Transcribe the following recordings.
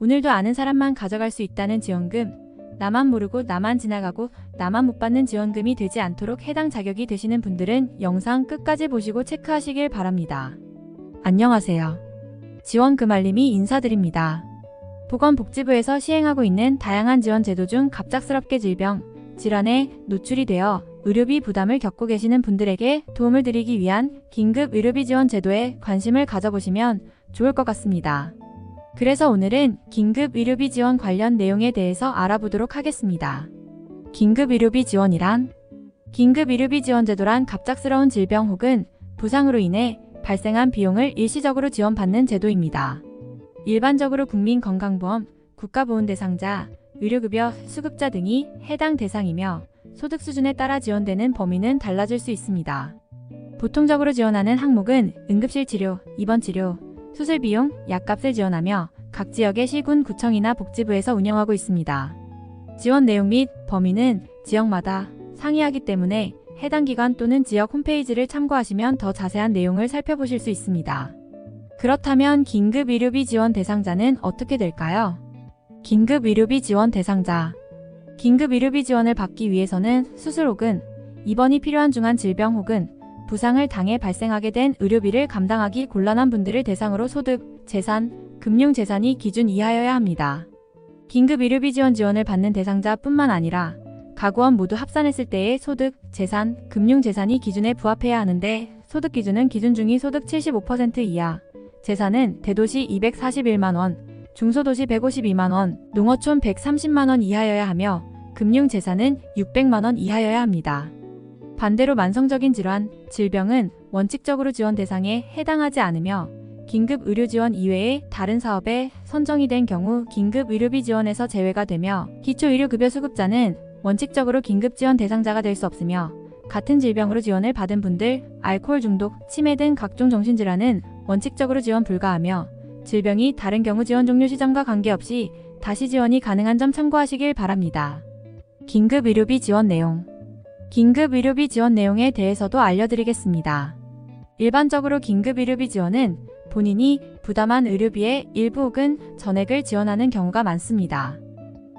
오늘도 아는 사람만 가져갈 수 있다는 지원금, 나만 모르고 나만 지나가고 나만 못 받는 지원금이 되지 않도록 해당 자격이 되시는 분들은 영상 끝까지 보시고 체크하시길 바랍니다. 안녕하세요. 지원금 알림이 인사드립니다. 보건복지부에서 시행하고 있는 다양한 지원 제도 중 갑작스럽게 질병, 질환에 노출이 되어 의료비 부담을 겪고 계시는 분들에게 도움을 드리기 위한 긴급 의료비 지원 제도에 관심을 가져보시면 좋을 것 같습니다. 그래서 오늘은 긴급 의료비 지원 관련 내용에 대해서 알아보도록 하겠습니다. 긴급 의료비 지원이란? 긴급 의료비 지원 제도란 갑작스러운 질병 혹은 부상으로 인해 발생한 비용을 일시적으로 지원받는 제도입니다. 일반적으로 국민건강보험, 국가보훈대상자, 의료급여 수급자 등이 해당 대상이며 소득 수준에 따라 지원되는 범위는 달라질 수 있습니다. 보통적으로 지원하는 항목은 응급실 치료, 입원 치료, 수술 비용, 약값을 지원하며 각 지역의 시군, 구청이나 복지부에서 운영하고 있습니다. 지원 내용 및 범위는 지역마다 상이하기 때문에 해당 기관 또는 지역 홈페이지를 참고하시면 더 자세한 내용을 살펴보실 수 있습니다. 그렇다면 긴급 의료비 지원 대상자는 어떻게 될까요? 긴급 의료비 지원 대상자. 긴급 의료비 지원을 받기 위해서는 수술 혹은 입원이 필요한 중한 질병 혹은 부상을 당해 발생하게 된 의료비를 감당하기 곤란한 분들을 대상으로 소득, 재산, 금융재산이 기준 이하여야 합니다. 긴급 의료비 지원을 받는 대상자뿐만 아니라 가구원 모두 합산했을 때의 소득, 재산, 금융재산이 기준에 부합해야 하는데 소득 기준은 기준 중위 소득 75% 이하, 재산은 대도시 241만원, 중소도시 152만원, 농어촌 130만원 이하여야 하며 금융재산은 600만원 이하여야 합니다. 반대로 만성적인 질환, 질병은 원칙적으로 지원 대상에 해당하지 않으며 긴급 의료 지원 이외의 다른 사업에 선정이 된 경우 긴급 의료비 지원에서 제외가 되며 기초의료급여 수급자는 원칙적으로 긴급 지원 대상자가 될 수 없으며 같은 질병으로 지원을 받은 분들, 알코올 중독, 치매 등 각종 정신질환은 원칙적으로 지원 불가하며 질병이 다른 경우 지원 종료 시점과 관계없이 다시 지원이 가능한 점 참고하시길 바랍니다. 긴급 의료비 지원 내용. 긴급 의료비 지원 내용에 대해서도 알려드리겠습니다. 일반적으로 긴급 의료비 지원은 본인이 부담한 의료비의 일부 혹은 전액을 지원하는 경우가 많습니다.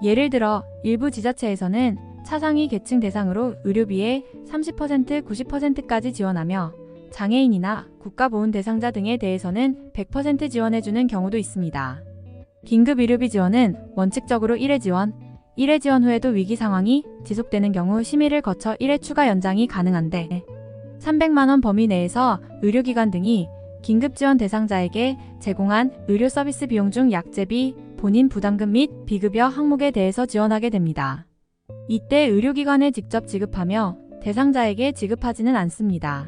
예를 들어 일부 지자체에서는 차상위 계층 대상으로 의료비의 30%, 90%까지 지원하며 장애인이나 국가보훈 대상자 등에 대해서는 100% 지원해주는 경우도 있습니다. 긴급 의료비 지원은 원칙적으로 1회 지원, 1회 지원 후에도 위기 상황이 지속되는 경우 심의를 거쳐 1회 추가 연장이 가능한데 300만원 범위 내에서 의료기관 등이 긴급지원 대상자에게 제공한 의료 서비스 비용 중 약제비, 본인 부담금 및 비급여 항목에 대해서 지원하게 됩니다. 이때 의료기관에 직접 지급하며 대상자에게 지급하지는 않습니다.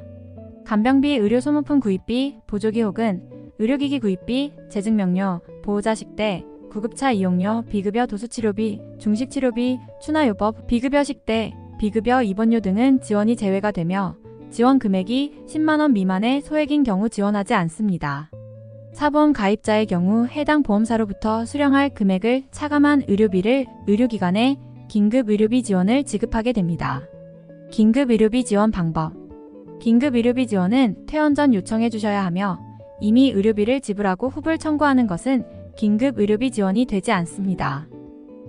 간병비, 의료소모품 구입비, 보조기 혹은 의료기기 구입비, 재증명료, 보호자 식대, 구급차 이용료, 비급여 도수치료비, 중식치료비, 추나요법, 비급여 식대, 비급여 입원료 등은 지원이 제외가 되며 지원 금액이 10만원 미만의 소액인 경우 지원하지 않습니다. 사보험 가입자의 경우 해당 보험사로부터 수령할 금액을 차감한 의료비를 의료기관에 긴급 의료비 지원을 지급하게 됩니다. 긴급 의료비 지원 방법. 긴급 의료비 지원은 퇴원 전 요청해 주셔야 하며 이미 의료비를 지불하고 후불 청구하는 것은 긴급 의료비 지원이 되지 않습니다.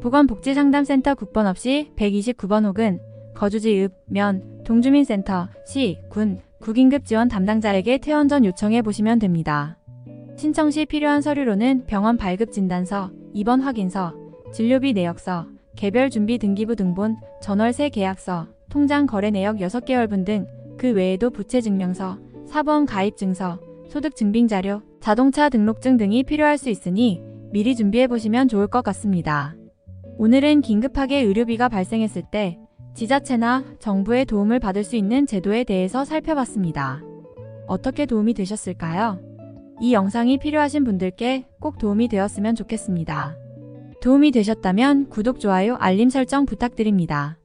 보건복지상담센터 국번 없이 129번 혹은 거주지 읍, 면, 동주민센터, 시, 군, 구긴급 지원 담당자에게 퇴원 전 요청해 보시면 됩니다. 신청 시 필요한 서류로는 병원 발급 진단서, 입원 확인서, 진료비 내역서, 개별 준비 등기부 등본, 전월세 계약서, 통장 거래 내역 6개월분 등 그 외에도 부채 증명서, 사보험 가입 증서, 소득 증빙 자료, 자동차 등록증 등이 필요할 수 있으니 미리 준비해 보시면 좋을 것 같습니다. 오늘은 긴급하게 의료비가 발생했을 때 지자체나 정부의 도움을 받을 수 있는 제도에 대해서 살펴봤습니다. 어떻게 도움이 되셨을까요? 이 영상이 필요하신 분들께 꼭 도움이 되었으면 좋겠습니다. 도움이 되셨다면 구독, 좋아요, 알림 설정 부탁드립니다.